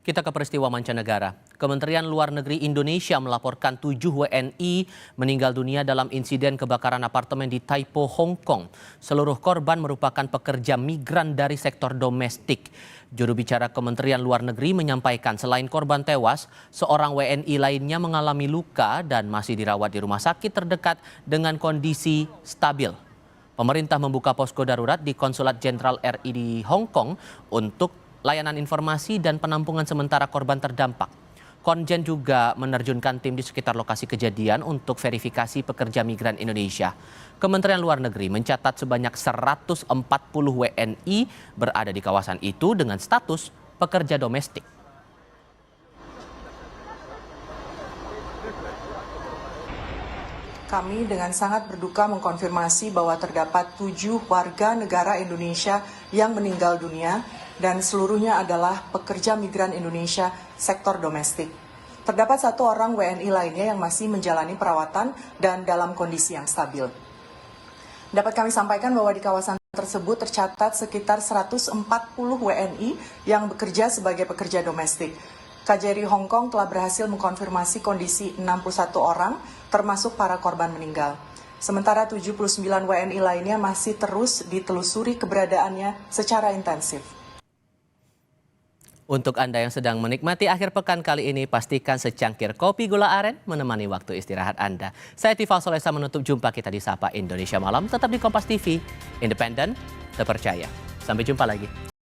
Kita ke peristiwa mancanegara. Kementerian Luar Negeri Indonesia melaporkan 7 WNI meninggal dunia dalam insiden kebakaran apartemen di Tai Po, Hong Kong. Seluruh korban merupakan pekerja migran dari sektor domestik. Juru bicara Kementerian Luar Negeri menyampaikan selain korban tewas, seorang WNI lainnya mengalami luka dan masih dirawat di rumah sakit terdekat dengan kondisi stabil. Pemerintah membuka posko darurat di Konsulat Jenderal RI di Hong Kong untuk layanan informasi dan penampungan sementara korban terdampak. Konjen juga menerjunkan tim di sekitar lokasi kejadian untuk verifikasi pekerja migran Indonesia. Kementerian Luar Negeri mencatat sebanyak 140 WNI berada di kawasan itu dengan status pekerja domestik. Kami dengan sangat berduka mengkonfirmasi bahwa terdapat 7 warga negara Indonesia yang meninggal dunia dan seluruhnya adalah pekerja migran Indonesia sektor domestik. Terdapat 1 orang WNI lainnya yang masih menjalani perawatan dan dalam kondisi yang stabil. Dapat kami sampaikan bahwa di kawasan tersebut tercatat sekitar 140 WNI yang bekerja sebagai pekerja domestik. KJRI Hong Kong telah berhasil mengkonfirmasi kondisi 61 orang, termasuk para korban meninggal. Sementara 79 WNI lainnya masih terus ditelusuri keberadaannya secara intensif. Untuk Anda yang sedang menikmati akhir pekan kali ini, pastikan secangkir kopi gula aren menemani waktu istirahat Anda. Saya Tifal Solesa menutup jumpa kita di Sapa Indonesia Malam, tetap di Kompas TV, independen, terpercaya. Sampai jumpa lagi.